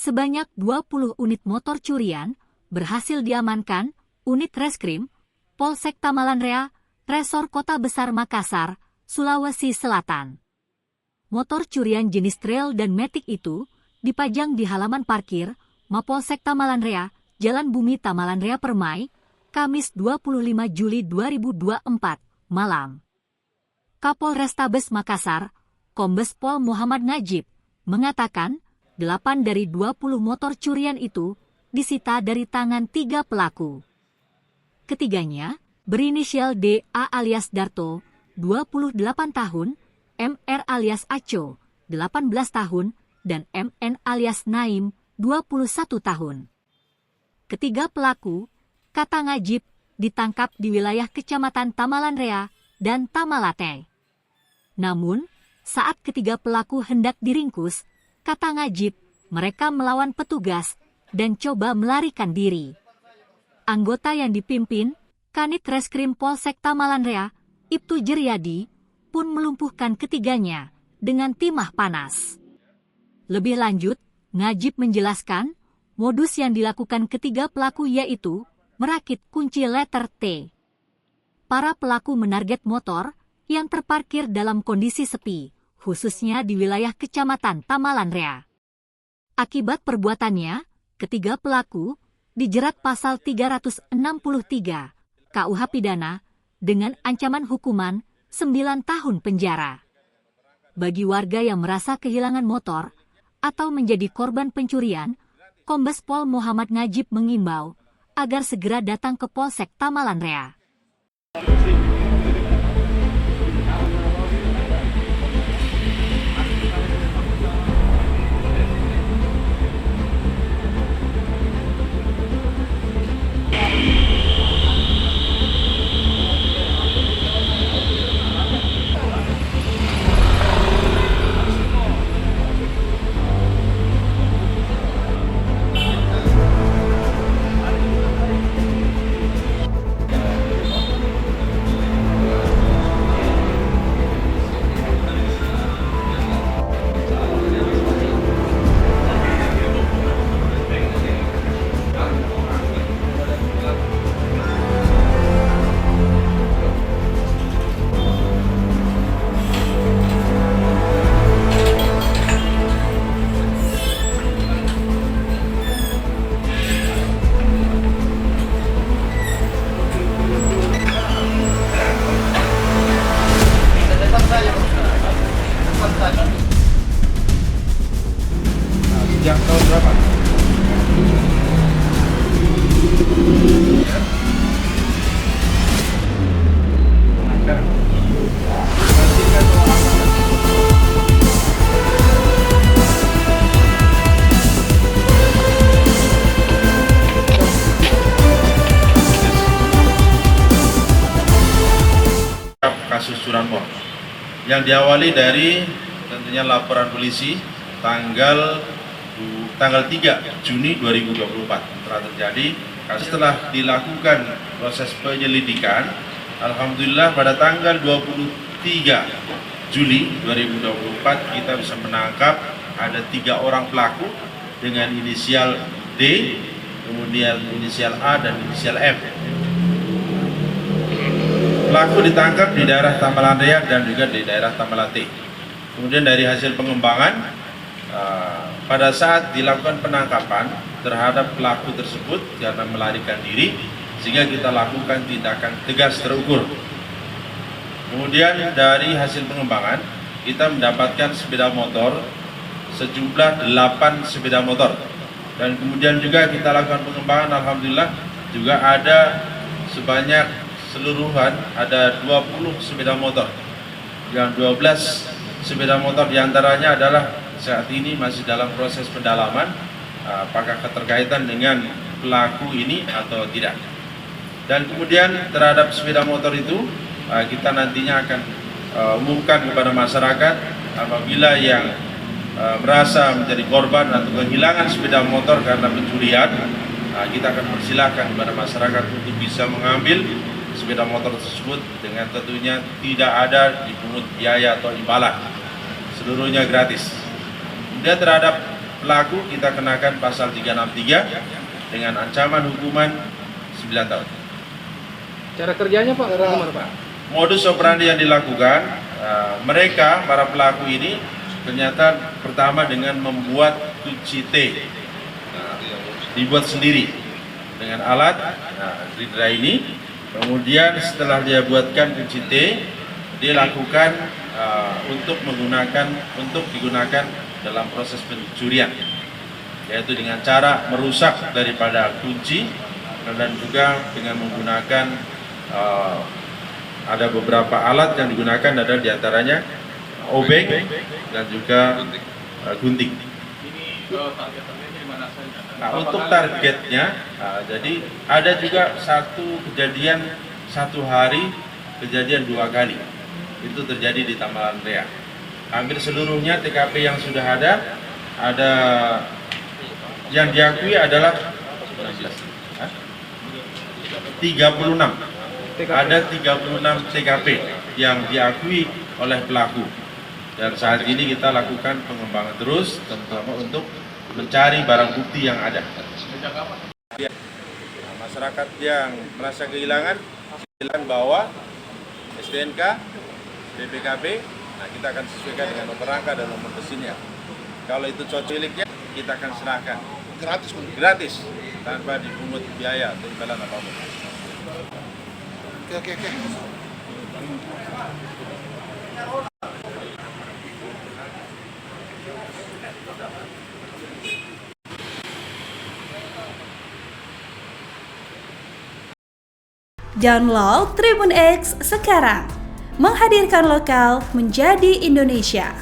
sebanyak 20 unit motor curian berhasil diamankan unit reskrim Polsek Tamalanrea, Resor Kota Besar Makassar, Sulawesi Selatan. Motor curian jenis trail dan matic itu dipajang di halaman parkir Mapolsek Tamalanrea, Jalan Bumi Tamalanrea Permai, Kamis 25 Juli 2024, malam. Kapolrestabes Makassar, Kombes Pol Muhammad Najib, mengatakan 8 dari 20 motor curian itu disita dari tangan 3 pelaku. Ketiganya berinisial DA alias Darto, 28 tahun, MR alias Aco, 18 tahun, dan MN alias Naim, 21 tahun. Ketiga pelaku, kata Najib, ditangkap di wilayah Kecamatan Tamalanrea dan Tamalate. Namun, saat ketiga pelaku hendak diringkus, kata Najib, mereka melawan petugas dan coba melarikan diri. Anggota yang dipimpin Kanit Reskrim Polsek Tamalanrea, Ibtu Jeryadi, pun melumpuhkan ketiganya dengan timah panas. Lebih lanjut, Najib menjelaskan, modus yang dilakukan ketiga pelaku yaitu merakit kunci letter T. Para pelaku menarget motor yang terparkir dalam kondisi sepi, khususnya di wilayah Kecamatan Tamalanrea. Akibat perbuatannya, ketiga pelaku dijerat pasal 363 KUH Pidana dengan ancaman hukuman 9 tahun penjara. Bagi warga yang merasa kehilangan motor atau menjadi korban pencurian, Kombes Pol Muhammad Najib mengimbau agar segera datang ke Polsek Tamalanrea. Sejak tahun berapa? Kasus curanmor yang diawali dari tentunya laporan polisi tanggal 3 Juni 2024 telah terjadi. Setelah dilakukan proses penyelidikan, alhamdulillah pada tanggal 23 Juli 2024 kita bisa menangkap ada 3 orang pelaku dengan inisial D, kemudian inisial A dan inisial M. Pelaku ditangkap di daerah Tamalanrea dan juga di daerah Tamalate. Kemudian dari hasil pengembangan, pada saat dilakukan penangkapan terhadap pelaku tersebut karena melarikan diri, sehingga kita lakukan tindakan tegas terukur. Kemudian dari hasil pengembangan, kita mendapatkan sepeda motor sejumlah 8 sepeda motor. Dan kemudian juga kita lakukan pengembangan, alhamdulillah juga ada sebanyak seluruhan ada 20 sepeda motor. Yang 12 sepeda motor diantaranya adalah saat ini masih dalam proses pendalaman apakah keterkaitan dengan pelaku ini atau tidak. Dan kemudian terhadap sepeda motor itu kita nantinya akan umumkan kepada masyarakat apabila yang merasa menjadi korban atau kehilangan sepeda motor karena pencurian, kita akan persilahkan kepada masyarakat untuk bisa mengambil sepeda motor tersebut dengan tentunya tidak ada dipungut biaya atau imbalan, seluruhnya gratis. Kemudian terhadap pelaku kita kenakan pasal 363 dengan ancaman hukuman 9 tahun. Cara kerjanya Pak, gimana Pak? Modus operandi yang dilakukan, mereka, para pelaku ini ternyata pertama dengan membuat kunci T, dibuat sendiri dengan alat Ridra ini. Kemudian setelah dia buatkan kunci T, dia lakukan untuk digunakan dalam proses pencurian, yaitu dengan cara merusak daripada kunci dan juga dengan menggunakan ada beberapa alat yang digunakan, ada diantaranya obeng dan juga gunting. Nah, untuk targetnya, jadi ada juga satu kejadian satu hari, kejadian 2 kali. Itu terjadi di Tamalan Rea. Hampir seluruhnya TKP yang sudah ada yang diakui adalah 36. Ada 36 TKP yang diakui oleh pelaku. Dan saat ini kita lakukan pengembangan terus, terutama untuk mencari barang bukti yang ada. Nah, masyarakat yang merasa kehilangan, silakan bawa STNK, BPKB. Nah, kita akan sesuaikan dengan nomor rangka dan nomor mesinnya. Kalau itu cocok miliknya, kita akan serahkan. Gratis, tanpa dipungut biaya atau imbalan apapun. Oke. Download Tribun X sekarang, menghadirkan lokal menjadi Indonesia.